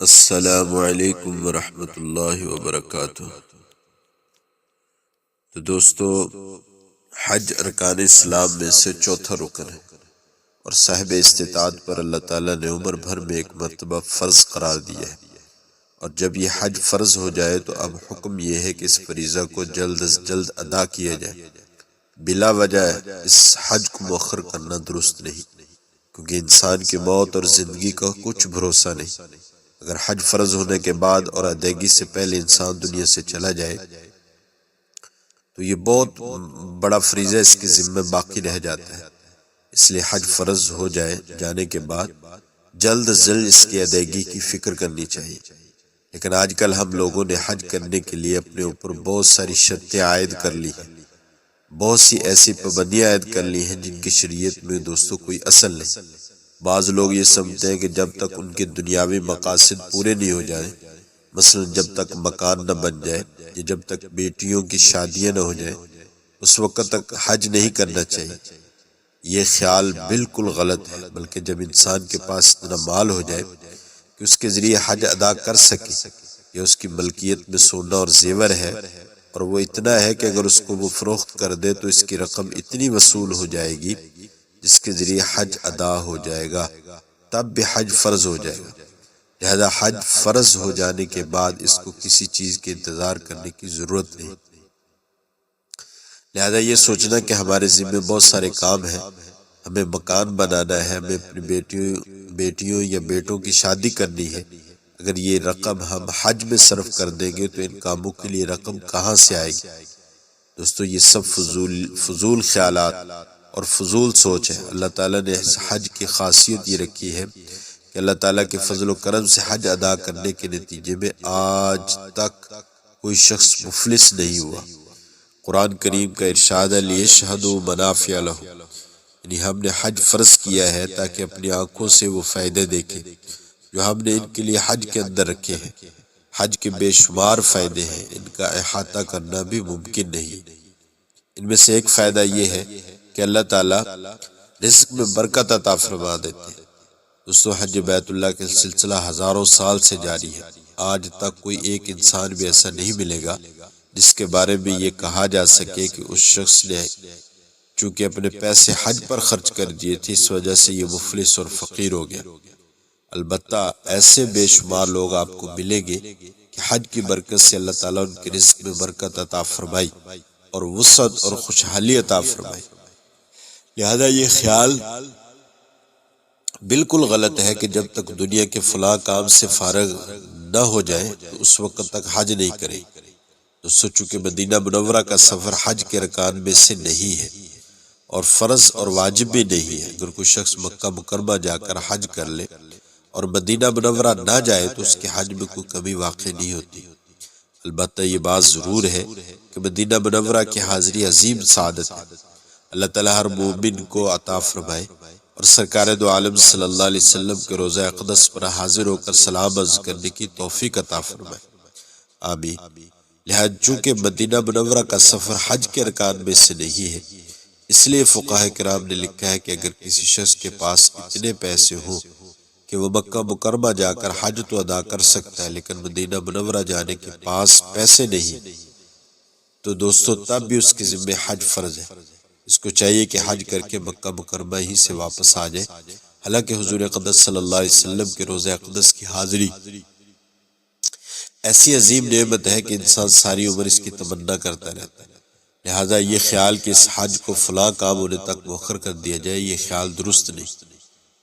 السلام علیکم ورحمۃ اللہ وبرکاتہ۔ تو دوستو، حج ارکان اسلام میں سے چوتھا رکن ہے اور صاحب استطاعت پر اللہ تعالیٰ نے عمر بھر میں ایک مرتبہ فرض قرار دیا ہے، اور جب یہ حج فرض ہو جائے تو اب حکم یہ ہے کہ اس فریضہ کو جلد از جلد ادا کیا جائے۔ بلا وجہ اس حج کو مؤخر کرنا درست نہیں، کیونکہ انسان کی موت اور زندگی کا کچھ بھروسہ نہیں۔ اگر حج فرض ہونے کے بعد اور ادائیگی سے پہلے انسان دنیا سے چلا جائے تو یہ بہت بڑا فریضہ اس کے ذمہ باقی رہ جاتا ہے۔ اس لیے حج فرض ہو جانے کے بعد جلد از جلد اس کی ادائیگی کی فکر کرنی چاہیے۔ لیکن آج کل ہم لوگوں نے حج کرنے کے لیے اپنے اوپر بہت ساری شرطیں عائد کر لی ہیں، بہت سی ایسی پابندیاں عائد کر لی ہیں جن کی شریعت میں دوستوں کوئی اصل نہیں۔ بعض لوگ یہ سمجھتے ہیں کہ جب تک ان کے دنیاوی مقاصد پورے نہیں ہو جائیں، مثلا جب تک مکان نہ بن جائے یا جب تک بیٹیوں کی شادیاں نہ ہو جائیں، اس وقت تک حج نہیں کرنا چاہیے۔ یہ خیال بالکل غلط ہے، بلکہ جب انسان کے پاس اتنا مال ہو جائے کہ اس کے ذریعے حج ادا کر سکے، یا اس کی ملکیت میں سونا اور زیور ہے اور وہ اتنا ہے کہ اگر اس کو وہ فروخت کر دے تو اس کی رقم اتنی وصول ہو جائے گی جس کے ذریعے حج ادا ہو جائے گا، تب بھی حج فرض ہو جائے گا۔ لہذا حج فرض ہو جانے کے بعد اس کو کسی چیز کے انتظار کرنے کی ضرورت نہیں۔ لہذا یہ سوچنا کہ ہمارے ذمہ بہت سارے کام ہیں، ہمیں مکان بنانا ہے، ہمیں اپنی بیٹیوں یا بیٹوں کی شادی کرنی ہے، اگر یہ رقم ہم حج میں صرف کر دیں گے تو ان کاموں کے لیے رقم کہاں سے آئے گی؟ دوستو، یہ سب فضول خیالات اور فضول سوچ ہے۔ اللہ تعالیٰ نے حج کی خاصیت یہ رکھی ہے کہ اللہ تعالیٰ کے فضل و کرم سے حج ادا کرنے کے نتیجے میں آج تک کوئی شخص مفلس نہیں ہوا۔ قرآن کریم کا ارشاد ہے لِیَشْهَدُوا مَنَافِعَ لَهُمْ، یعنی ہم نے حج فرض کیا ہے تاکہ اپنی آنکھوں سے وہ فائدے دیکھیں جو ہم نے ان کے لیے حج کے اندر رکھے ہیں۔ حج کے بے شمار فائدے ہیں، ان کا احاطہ کرنا بھی ممکن نہیں۔ ان میں سے ایک فائدہ یہ ہے کہ اللہ تعالیٰ رزق میں برکت عطا فرما دیتے ہیں۔ دوستو، حج بیت اللہ کا سلسلہ ہزاروں سال سے جاری ہے۔ آج تک کوئی ایک انسان بھی ایسا نہیں ملے گا جس کے بارے میں یہ کہا جا سکے کہ اس شخص نے چونکہ اپنے پیسے حج پر خرچ کر دیے تھے اس وجہ سے یہ مفلس اور فقیر ہو گیا۔ البتہ ایسے بے شمار لوگ آپ کو ملیں گے کہ حج کی برکت سے اللہ تعالیٰ ان کے رزق میں برکت عطا فرمائی اور وسعت اور خوشحالی عطا فرمائی۔ لہذا یہ خیال بالکل غلط ہے کہ جب تک دنیا کے فلاں کام سے فارغ نہ ہو جائے تو اس وقت تک حج نہیں کرے۔ دوستو، چونکہ مدینہ منورہ کا سفر حج کے ارکان میں سے نہیں ہے اور فرض اور واجب بھی نہیں ہے، اگر کوئی شخص مکہ مکرمہ جا کر حج کر لے اور مدینہ منورہ نہ جائے تو اس کے حج میں کوئی کمی واقع نہیں ہوتی۔ البتہ یہ بات ضرور ہے کہ مدینہ منورہ کی حاضری عظیم سعادت ہے۔ اللہ تعالیٰ ہر مومن کو عطا فرمائے اور سرکار دو عالم صلی اللہ علیہ وسلم کے روضہ اقدس پر حاضر ہو کر سلام عرض کرنے کی توفیق عطا فرمائے، آمین۔ لہذا چونکہ مدینہ منورہ کا سفر حج کے ارکان میں سے نہیں ہے، اس لیے فقہاء کرام نے لکھا ہے کہ اگر کسی شخص کے پاس اتنے پیسے ہوں کہ وہ مکہ مکرمہ جا کر حج تو ادا کر سکتا ہے لیکن مدینہ منورہ جانے کے پاس پیسے نہیں، تو دوستو تب بھی اس کے ذمہ حج فرض ہے۔ اس کو چاہیے کہ حج کر کے مکہ مکرمہ ہی سے واپس آ جائے۔ حالانکہ حضور اقدس صلی اللہ علیہ وسلم کے روضہ اقدس کی حاضری ایسی عظیم نعمت ہے کہ انسان ساری عمر اس کی تمنا کرتا رہتا ہے۔ لہذا یہ خیال کہ اس حج کو فلاں کام ہونے تک مؤخر کر دیا جائے، یہ خیال درست نہیں۔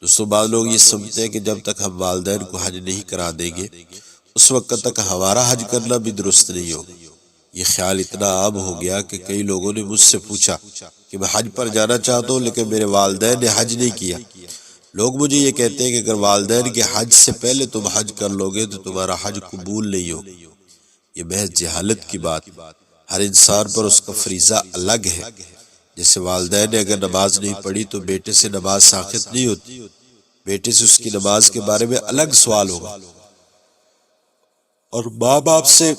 دوستو، بعض لوگ یہ سمجھتے ہیں کہ جب تک ہم والدین کو حج نہیں کرا دیں گے اس وقت تک ہمارا حج کرنا بھی درست نہیں ہوگا۔ یہ خیال اتنا عام ہو گیا کہ کئی لوگوں نے مجھ سے پوچھا کہ میں حج پر جانا چاہتا ہوں لیکن میرے والدین نے حج نہیں کیا۔ لوگ مجھے یہ کہتے ہیں کہ اگر والدین کے حج سے پہلے تم حج کر لو گے تو تمہارا حج قبول نہیں ہوگا۔ یہ محض جہالت کی بات۔ ہر انسان پر اس کا فریضہ الگ ہے۔ جیسے والدین نے اگر نماز نہیں پڑھی تو بیٹے سے نماز ساقط نہیں ہوتی، بیٹے سے اس کی نماز کے بارے میں الگ سوال ہوگا، اور ماں باپ سے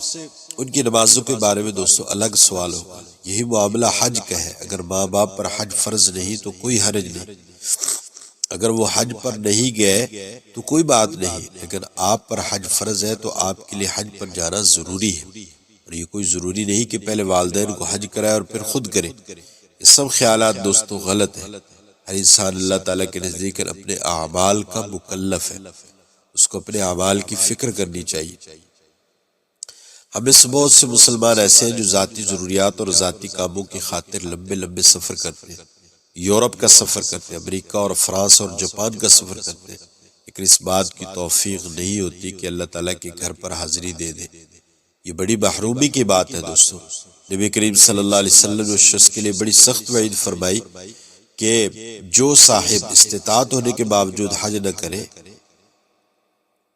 ان کی نمازوں کے بارے میں دوستو الگ سوال ہوگا۔ یہی معاملہ حج کا ہے۔ اگر ماں باپ پر حج فرض نہیں تو کوئی حرج نہیں، اگر وہ حج پر نہیں گئے تو کوئی بات نہیں، لیکن آپ پر حج فرض ہے تو آپ کے لیے حج پر جانا ضروری ہے، اور یہ کوئی ضروری نہیں کہ پہلے والدین کو حج کرائے اور پھر خود کرے۔ یہ سب خیالات دوستو غلط ہیں۔ ہر انسان اللہ تعالیٰ کے نزدیک اپنے اعمال کا مکلف ہے، اس کو اپنے اعمال کی فکر کرنی چاہیے۔ ہمیں سے بہت سے مسلمان ایسے ہیں جو ذاتی ضروریات اور ذاتی کاموں کی خاطر لمبے لمبے سفر کرتے ہیں، یورپ کا سفر کرتے ہیں، امریکہ اور فرانس اور جاپان کا سفر کرتے ہیں، لیکن اس بات کی توفیق نہیں ہوتی کہ اللہ تعالیٰ کے گھر پر حاضری دے دے۔ یہ بڑی محرومی کی بات ہے دوستو۔ نبی کریم صلی اللہ علیہ وسلم نے اس شخص کے لیے بڑی سخت وعید فرمائی کہ جو صاحب استطاعت ہونے کے باوجود حج نہ کرے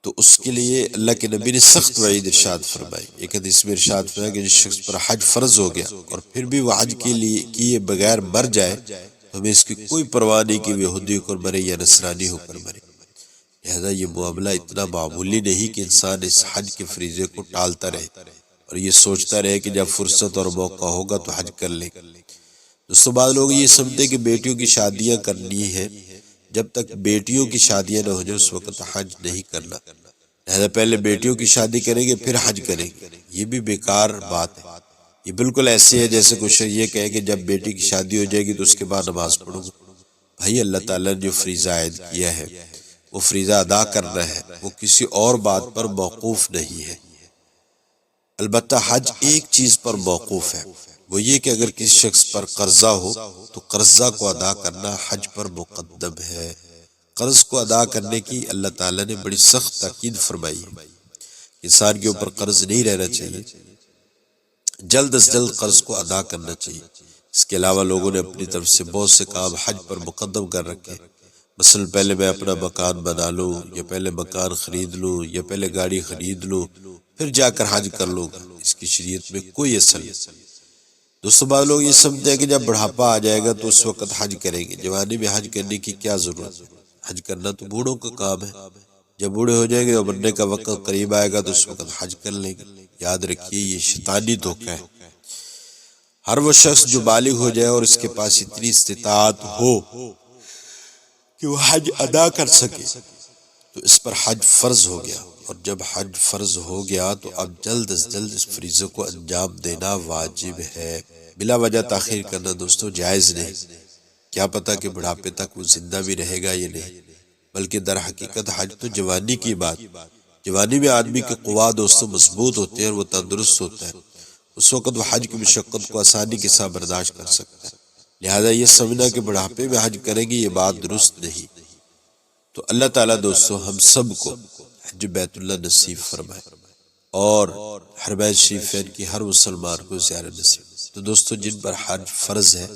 تو اس کے لیے اللہ کے نبی نے سخت وعید ارشاد فرمائی۔ ایک حدیث میں ارشاد فرمایا کہ جس شخص پر حج فرض ہو گیا اور پھر بھی وہ حج کے لیے کیے بغیر مر جائے تو ہمیں اس کی کوئی پرواہ نہیں کہ وہ یہودی ہو کر مرے یا نصرانی ہو کر مرے۔ لہذا یہ معاملہ اتنا معمولی نہیں کہ انسان اس حج کے فریضے کو ٹالتا رہے اور یہ سوچتا رہے کہ جب فرصت اور موقع ہوگا تو حج کر لے۔ دوستو بعض لوگ یہ سمجھتے کہ بیٹیوں کی شادیاں کرنی ہیں، جب تک بیٹیوں کی شادیاں نہ ہو جائے اس وقت حج نہیں کرنا، لہذا پہلے بیٹیوں کی شادی کریں گے پھر حج کریں گے۔ یہ بھی بیکار بات ہے۔ یہ بالکل ایسے ہے جیسے کچھ یہ کہے کہ جب بیٹی کی شادی ہو جائے گی تو اس کے بعد نماز پڑھوں گا۔ بھائی اللہ تعالیٰ نے جو فریضہ عائد کیا ہے وہ فریضہ ادا کرنا ہے، وہ کسی اور بات پر موقوف نہیں ہے۔ البتہ حج ایک چیز پر موقوف ہے، وہ یہ کہ اگر کسی شخص پر قرضہ ہو تو قرضہ کو ادا کرنا حج پر مقدم ہے۔ قرض کو ادا کرنے کی اللہ تعالیٰ نے بڑی سخت تاکید فرمائی ہے۔ انسان کے اوپر قرض نہیں رہنا چاہیے، جلد از جلد قرض کو ادا کرنا چاہیے۔ اس کے علاوہ لوگوں نے اپنی طرف سے بہت سے کام حج پر مقدم کر رکھے، مثلا پہلے میں اپنا مکان بنا لوں، یا پہلے مکان خرید لوں، یا پہلے گاڑی خرید لوں، پھر جا کر حج کر لوں گا۔ اس کی شریعت میں کوئی اصل نہیں۔ دوستو بعض لوگ یہ سمجھتے ہیں کہ جب بڑھاپا آ جائے گا تو اس وقت حج کریں گے، جوانی میں حج کرنے کی کیا ضرورت ہے؟ حج کرنا تو بوڑھوں کا کام ہے، جب بوڑھے ہو جائیں گے اور مرنے کا وقت قریب آئے گا تو اس وقت حج کر لیں گے۔ یاد رکھیے یہ شیطانی دھوکہ ہے۔ ہر وہ شخص جو بالغ ہو جائے اور اس کے پاس اتنی استطاعت ہو کہ وہ حج ادا کر سکے تو اس پر حج فرض ہو گیا، اور جب حج فرض ہو گیا تو اب جلد از جلد اس فریضے کو انجام دینا واجب ہے۔ بلا وجہ تاخیر کرنا دوستو جائز نہیں۔ کیا پتہ کہ بڑھاپے تک وہ زندہ بھی رہے گا یا نہیں، بلکہ در حقیقت حج تو جوانی کی بات۔ جوانی میں آدمی کے قوا دوستو مضبوط ہوتے ہیں اور وہ تندرست ہوتا ہے، اس وقت وہ حج کی مشقت کو آسانی کے ساتھ برداشت کر سکتا ہے۔ لہذا یہ سمجھنا کہ بڑھاپے میں حج کریں گے یہ بات درست نہیں۔ تو اللہ تعالیٰ دوستو ہم سب کو حج بیت اللہ نصیب فرمائے اور حرمین شریفین کی ہر مسلمان کو زیارت نصیب۔ تو دوستو جن پر حج فرض ہے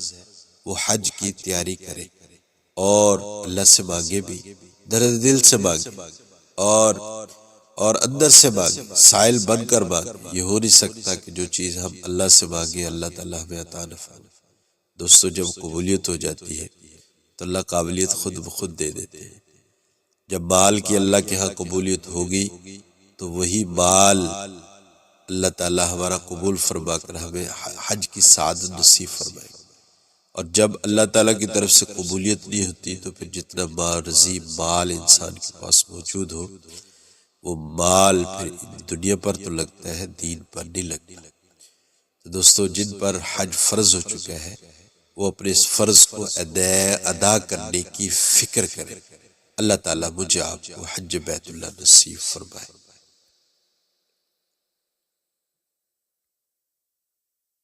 وہ حج کی تیاری کرے اور اللہ سے مانگے بھی، درد دل سے مانگے اور اندر سے مانگے، سائل بن کر مانگے۔ یہ ہو نہیں سکتا کہ جو چیز ہم اللہ سے مانگے اللہ تعالیٰ ہمیں عطا نہ فرمائے۔ دوستو جب قبولیت ہو جاتی ہے تو اللہ قابلیت خود بخود دے دیتے ہیں۔ جب مال کی اللہ کے ہاں قبولیت ہوگی تو وہی مال اللہ تعالیٰ ہمارا قبول فرما کر ہمیں حج کی سعادت نصیب فرمائے۔ اور جب اللہ تعالیٰ کی طرف سے قبولیت نہیں ہوتی تو پھر جتنا مرضی مال انسان کے پاس موجود ہو وہ مال پھر دنیا پر تو لگتا ہے، دین پر نہیں لگتا۔ تو دوستو جن پر حج فرض ہو چکا ہے وہ اپنے اس فرض کو ادا کرنے کی فکر کریں۔ اللہ تعالیٰ مجھے آپ کو حج بیت اللہ نصیب فرمائے۔